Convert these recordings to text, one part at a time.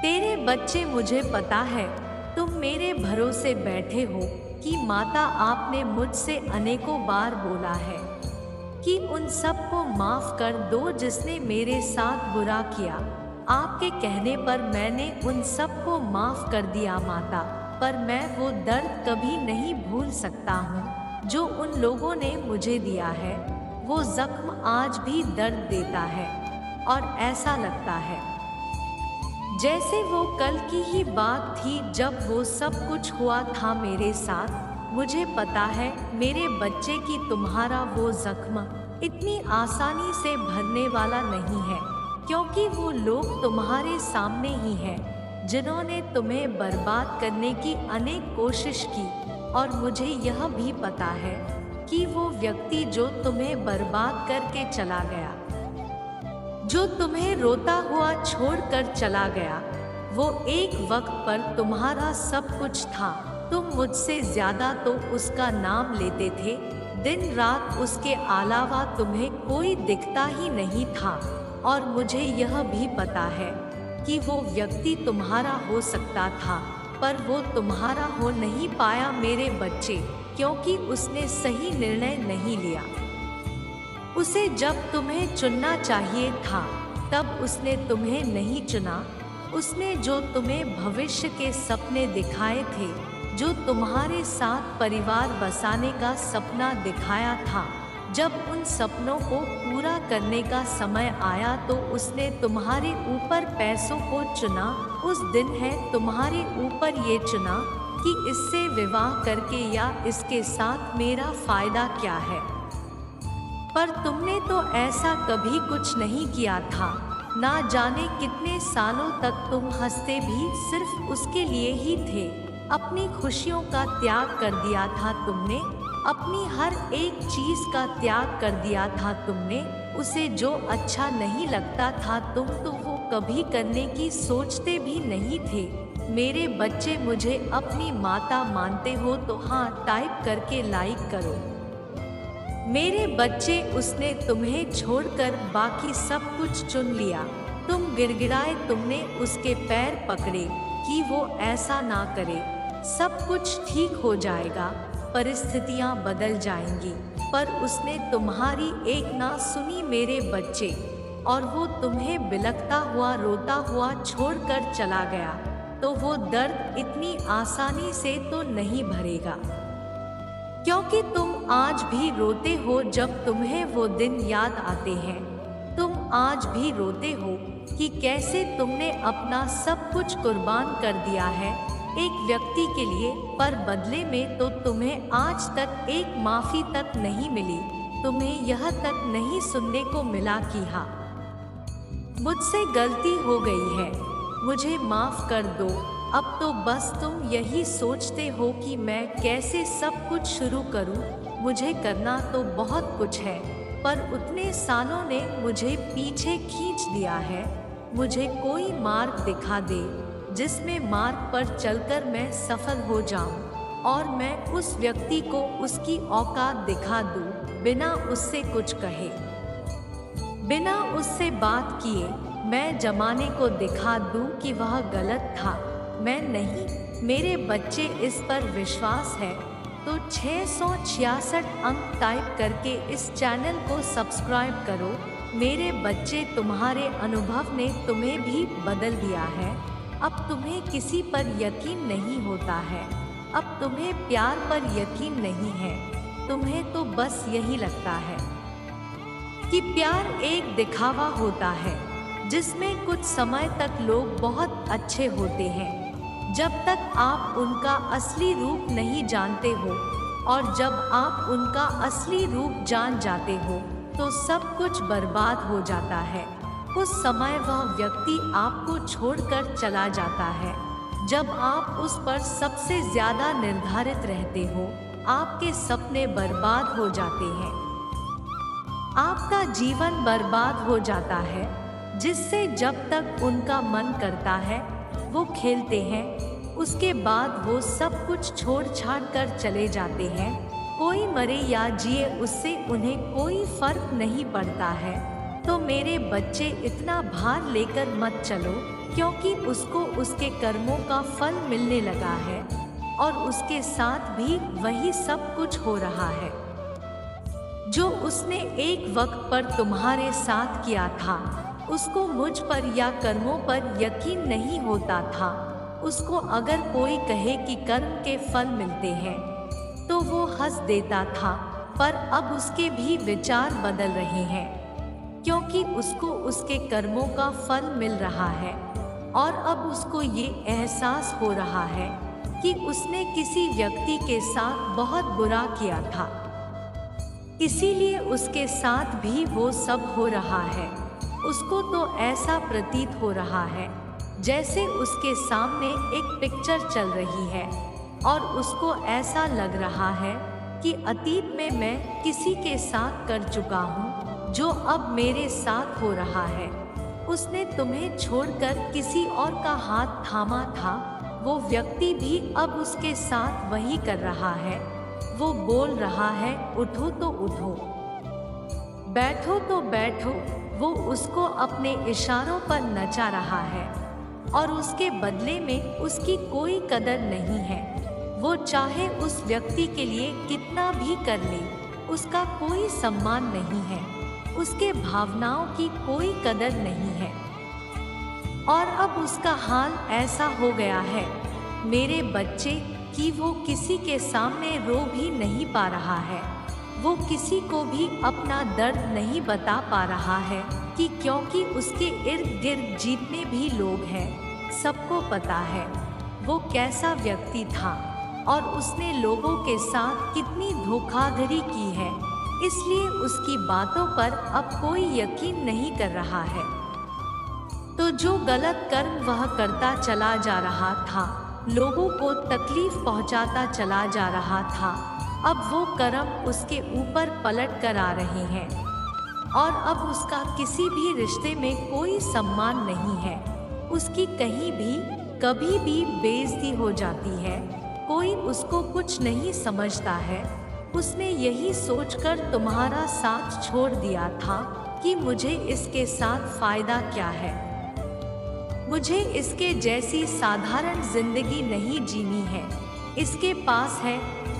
तेरे बच्चे, मुझे पता है तुम मेरे भरोसे बैठे हो कि माता, आपने मुझसे अनेकों बार बोला है कि उन सब को माफ कर दो जिसने मेरे साथ बुरा किया। आपके कहने पर मैंने उन सब को माफ कर दिया माता, पर मैं वो दर्द कभी नहीं भूल सकता हूँ जो उन लोगों ने मुझे दिया है। वो जख्म आज भी दर्द देता है और ऐसा लगता है जैसे वो कल की ही बात थी जब वो सब कुछ हुआ था मेरे साथ। मुझे पता है मेरे बच्चे कि तुम्हारा वो जख्म इतनी आसानी से भरने वाला नहीं है, क्योंकि वो लोग तुम्हारे सामने ही हैं जिन्होंने तुम्हें बर्बाद करने की अनेक कोशिश की। और मुझे यह भी पता है कि वो व्यक्ति जो तुम्हें बर्बाद करके चला गया, जो तुम्हें रोता हुआ छोड़कर चला गया, वो एक वक्त पर तुम्हारा सब कुछ था। तुम मुझसे ज्यादा तो उसका नाम लेते थे, दिन रात उसके अलावा तुम्हें कोई दिखता ही नहीं था। और मुझे यह भी पता है कि वो व्यक्ति तुम्हारा हो सकता था, पर वो तुम्हारा हो नहीं पाया मेरे बच्चे, क्योंकि उसने सही निर्णय नहीं लिया। उसे जब तुम्हें चुनना चाहिए था तब उसने तुम्हें नहीं चुना। उसने जो तुम्हें भविष्य के सपने दिखाए थे, जो तुम्हारे साथ परिवार बसाने का सपना दिखाया था, जब उन सपनों को पूरा करने का समय आया तो उसने तुम्हारे ऊपर पैसों को चुना। उस दिन है तुम्हारे ऊपर ये चुना कि इससे विवाह करके या इसके साथ मेरा फायदा क्या है। पर तुमने तो ऐसा कभी कुछ नहीं किया था। ना जाने कितने सालों तक तुम हंसते भी सिर्फ उसके लिए ही थे। अपनी खुशियों का त्याग कर दिया था तुमने, अपनी हर एक चीज का त्याग कर दिया था तुमने। उसे जो अच्छा नहीं लगता था तुम तो वो कभी करने की सोचते भी नहीं थे। मेरे बच्चे, मुझे अपनी माता मानते हो तो हाँ टाइप करके लाइक करो। मेरे बच्चे, उसने तुम्हें छोड़कर बाकी सब कुछ चुन लिया। तुम गिड़गिड़ाए, तुमने उसके पैर पकड़े कि वो ऐसा ना करे। सब कुछ ठीक हो जाएगा, परिस्थितियां बदल जाएंगी। पर उसने तुम्हारी एक ना सुनी मेरे बच्चे, और वो तुम्हें बिलखता हुआ रोता हुआ छोड़कर चला गया। तो वो दर्द इतनी आसानी से तो नहीं भरेगा, क्योंकि तुम आज भी रोते हो जब तुम्हें वो दिन याद आते हैं। तुम आज भी रोते हो कि कैसे तुमने अपना सब कुछ कुर्बान कर दिया है एक व्यक्ति के लिए, पर बदले में तो तुम्हें आज तक एक माफी तक नहीं मिली। तुम्हें यह तक नहीं सुनने को मिला कि हाँ, मुझसे गलती हो गई है, मुझे माफ कर दो। अब तो बस तुम यही सोचते हो कि मैं कैसे सब कुछ शुरू करूं। मुझे करना तो बहुत कुछ है, पर उतने सालों ने मुझे पीछे खींच दिया है। मुझे कोई मार्ग दिखा दे जिसमें मार्ग पर चलकर मैं सफल हो जाऊं, और मैं उस व्यक्ति को उसकी औकात दिखा दूं, बिना उससे कुछ कहे, बिना उससे बात किए। मैं जमाने को दिखा दूं कि वह गलत था, मैं नहीं। मेरे बच्चे, इस पर विश्वास है तो 666 अंक टाइप करके इस चैनल को सब्सक्राइब करो। मेरे बच्चे, तुम्हारे अनुभव ने तुम्हें भी बदल दिया है। अब तुम्हें किसी पर यकीन नहीं होता है, अब तुम्हें प्यार पर यकीन नहीं है। तुम्हें तो बस यही लगता है कि प्यार एक दिखावा होता है जिसमें कुछ समय तक लोग बहुत अच्छे होते हैं, जब तक आप उनका असली रूप नहीं जानते हो। और जब आप उनका असली रूप जान जाते हो तो सब कुछ बर्बाद हो जाता है। उस समय वह व्यक्ति आपको छोड़कर चला जाता है। जब आप उस पर सबसे ज्यादा निर्धारित रहते हो, आपके सपने बर्बाद हो जाते हैं, आपका जीवन बर्बाद हो जाता है, जिससे जब तक उनका मन करता है वो खेलते हैं, उसके बाद वो सब कुछ छोड़ छाड़ कर चले जाते हैं। कोई मरे या जिए, उससे उन्हें कोई फर्क नहीं पड़ता है। तो मेरे बच्चे, इतना भार लेकर मत चलो। क्योंकि उसको उसके कर्मों का फल मिलने लगा है और उसके साथ भी वही सब कुछ हो रहा है जो उसने एक वक्त पर तुम्हारे साथ किया था। उसको मुझ पर या कर्मों पर यकीन नहीं होता था। उसको अगर कोई कहे कि कर्म के फल मिलते हैं तो वो हंस देता था, पर अब उसके भी विचार बदल रहे हैं क्योंकि उसको उसके कर्मों का फल मिल रहा है और अब उसको ये एहसास हो रहा है कि उसने किसी व्यक्ति के साथ बहुत बुरा किया था, इसीलिए उसके साथ भी वो सब हो रहा है। उसको तो ऐसा प्रतीत हो रहा है जैसे उसके सामने एक पिक्चर चल रही है और उसको ऐसा लग रहा है कि अतीत में मैं किसी के साथ कर चुका हूँ जो अब मेरे साथ हो रहा है। उसने तुम्हें छोड़कर किसी और का हाथ थामा था, वो व्यक्ति भी अब उसके साथ वही कर रहा है। वो बोल रहा है उठो तो उठो, बैठो तो बैठो। वो उसको अपने इशारों पर नचा रहा है और उसके बदले में उसकी कोई कदर नहीं है। वो चाहे उस व्यक्ति के लिए कितना भी कर ले, उसका कोई सम्मान नहीं है, उसके भावनाओं की कोई कदर नहीं है। और अब उसका हाल ऐसा हो गया है मेरे बच्चे कि वो किसी के सामने रो भी नहीं पा रहा है। वो किसी को भी अपना दर्द नहीं बता पा रहा है कि क्योंकि उसके इर्द गिर्द जितने भी लोग हैं सबको पता है वो कैसा व्यक्ति था और उसने लोगों के साथ कितनी धोखाधड़ी की है, इसलिए उसकी बातों पर अब कोई यकीन नहीं कर रहा है। तो जो गलत कर्म वह करता चला जा रहा था, लोगों को तकलीफ पहुंचाता चला जा रहा था, अब वो कर्म उसके ऊपर पलट कर आ रहे हैं और अब उसका किसी भी रिश्ते में कोई सम्मान नहीं है। उसकी कहीं भी कभी भी बेइज्जती हो जाती है, कोई उसको कुछ नहीं समझता है। उसने यही सोचकर तुम्हारा साथ छोड़ दिया था कि मुझे इसके साथ फायदा क्या है, मुझे इसके जैसी साधारण जिंदगी नहीं जीनी है। इसके पास है,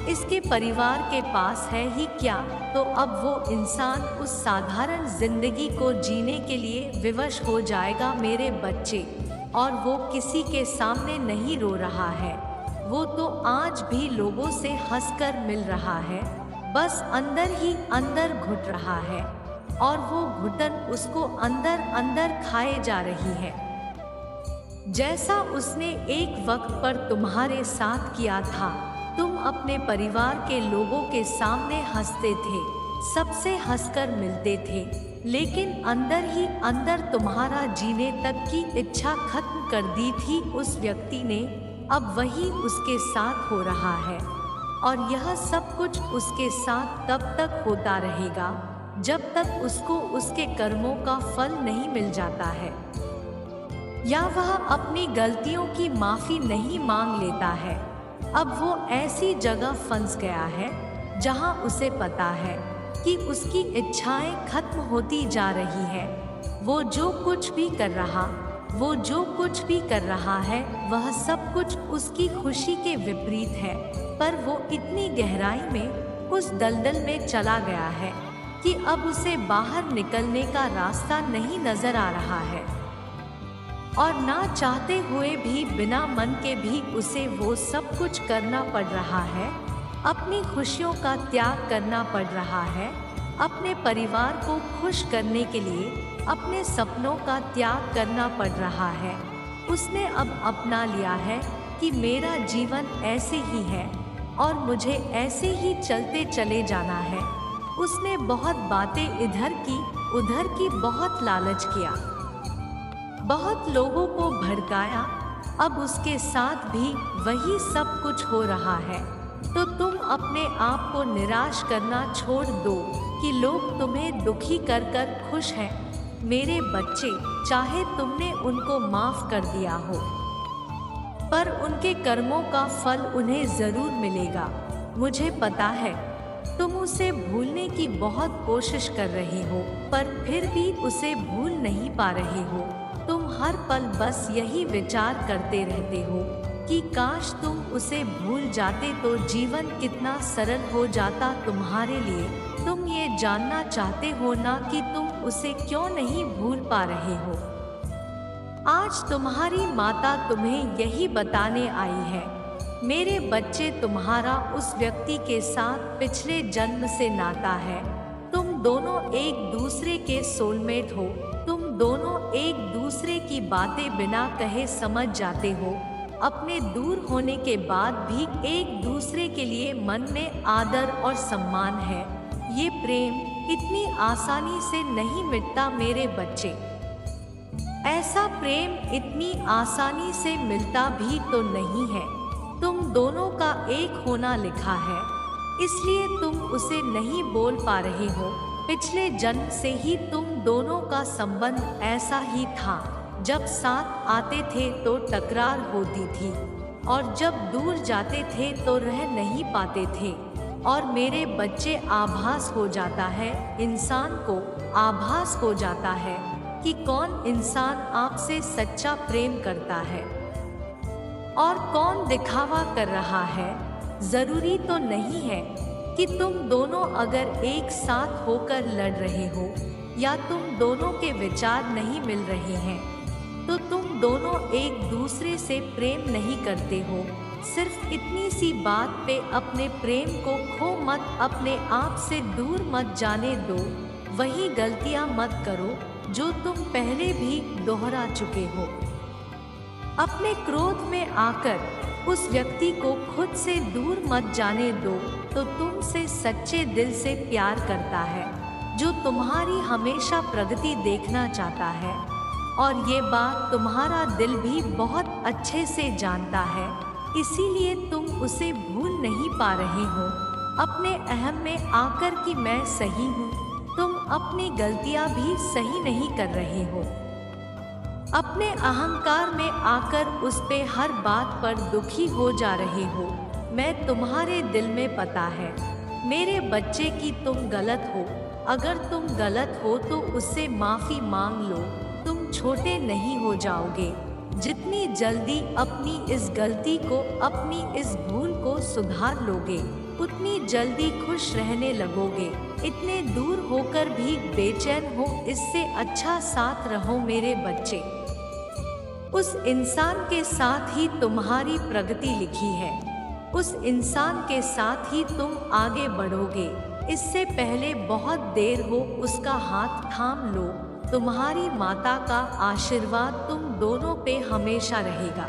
इसके परिवार के पास है ही क्या, तो अब वो इंसान उस साधारण जिंदगी को जीने के लिए विवश हो जाएगा मेरे बच्चे। और वो किसी के सामने नहीं रो रहा है, वो तो आज भी लोगों से हंसकर मिल रहा है, बस अंदर ही अंदर घुट रहा है और वो घुटन उसको अंदर अंदर खाए जा रही है। जैसा उसने एक वक्त पर तुम्हारे साथ किया था, तुम अपने परिवार के लोगों के सामने हंसते थे, सबसे हंसकर मिलते थे, लेकिन अंदर ही अंदर तुम्हारा जीने तक की इच्छा खत्म कर दी थी उस व्यक्ति ने। अब वही उसके साथ हो रहा है और यह सब कुछ उसके साथ तब तक होता रहेगा जब तक उसको उसके कर्मों का फल नहीं मिल जाता है या वह अपनी गलतियों की माफ़ी नहीं मांग लेता है। अब वो ऐसी जगह फंस गया है जहां उसे पता है कि उसकी इच्छाएं खत्म होती जा रही है। वो जो कुछ भी कर रहा है वह सब कुछ उसकी खुशी के विपरीत है, पर वो इतनी गहराई में उस दलदल में चला गया है कि अब उसे बाहर निकलने का रास्ता नहीं नजर आ रहा है और ना चाहते हुए भी बिना मन के भी उसे वो सब कुछ करना पड़ रहा है। अपनी खुशियों का त्याग करना पड़ रहा है, अपने परिवार को खुश करने के लिए अपने सपनों का त्याग करना पड़ रहा है। उसने अब अपना लिया है कि मेरा जीवन ऐसे ही है और मुझे ऐसे ही चलते चले जाना है। उसने बहुत बातें इधर की उधर की, बहुत लालच किया, बहुत लोगों को भड़काया, अब उसके साथ भी वही सब कुछ हो रहा है। तो तुम अपने आप को निराश करना छोड़ दो कि लोग तुम्हें दुखी कर कर खुश हैं। मेरे बच्चे, चाहे तुमने उनको माफ कर दिया हो, पर उनके कर्मों का फल उन्हें जरूर मिलेगा। मुझे पता है तुम उसे भूलने की बहुत कोशिश कर रहे हो, पर फिर भी उसे भूल नहीं पा रहे हो। तुम हर पल बस यही विचार करते रहते हो कि काश तुम उसे भूल जाते तो जीवन कितना सरल हो जाता तुम्हारे लिए। तुम ये जानना चाहते हो ना कि तुम उसे क्यों नहीं भूल पा रहे हो। आज तुम्हारी माता तुम्हें यही बताने आई है, मेरे बच्चे, तुम्हारा उस व्यक्ति के साथ पिछले जन्म से नाता है। तुम दोनों एक दूसरे के सोलमेट हो। तुम दोनों एक दूसरे की बातें बिना कहे समझ जाते हो। अपने दूर होने के बाद भी एक दूसरे के लिए मन में आदर और सम्मान है। ये प्रेम इतनी आसानी से नहीं मिटता मेरे बच्चे। ऐसा प्रेम इतनी आसानी से मिलता भी तो नहीं है। तुम दोनों का एक होना लिखा है, इसलिए तुम उसे नहीं बोल पा रहे हो। पिछले जन्म से ही तुम दोनों का संबंध ऐसा ही था। जब साथ आते थे तो टकरार होती थी, और जब दूर जाते थे तो रह नहीं पाते थे। और मेरे बच्चे, आभास हो जाता है, इंसान को आभास हो जाता है कि कौन इंसान आपसे सच्चा प्रेम करता है और कौन दिखावा कर रहा है। जरूरी तो नहीं है कि तुम दोनों अगर एक साथ होकर लड़ रहे हो या तुम दोनों के विचार नहीं मिल रहे हैं तो तुम दोनों एक दूसरे से प्रेम नहीं करते हो। सिर्फ इतनी सी बात पे अपने प्रेम को खो मत, अपने आप से दूर मत जाने दो। वही गलतियां मत करो जो तुम पहले भी दोहरा चुके हो। अपने क्रोध में आकर उस व्यक्ति को खुद से दूर मत जाने दो तो तुमसे सच्चे दिल से प्यार करता है, जो तुम्हारी हमेशा प्रगति देखना चाहता है। और ये बात तुम्हारा दिल भी बहुत अच्छे से जानता है, इसीलिए तुम उसे भूल नहीं पा रहे हो। अपने अहम में आकर कि मैं सही हूँ, तुम अपनी गलतियाँ भी सही नहीं कर रहे हो। अपने अहंकार में आकर उस पे हर बात पर दुखी हो जा रहे हो। मैं तुम्हारे दिल में पता है मेरे बच्चे कि तुम गलत हो। अगर तुम गलत हो तो उससे माफ़ी मांग लो, तुम छोटे नहीं हो जाओगे। जितनी जल्दी अपनी इस गलती को, अपनी इस भूल को सुधार लोगे, उतनी जल्दी खुश रहने लगोगे। इतने दूर होकर भी बेचैन हो, इससे अच्छा साथ रहो मेरे बच्चे। उस इंसान के साथ ही तुम्हारी प्रगति लिखी है, उस इंसान के साथ ही तुम आगे बढ़ोगे। इससे पहले बहुत देर हो उसका हाथ थाम लो। तुम्हारी माता का आशीर्वाद तुम दोनों पे हमेशा रहेगा।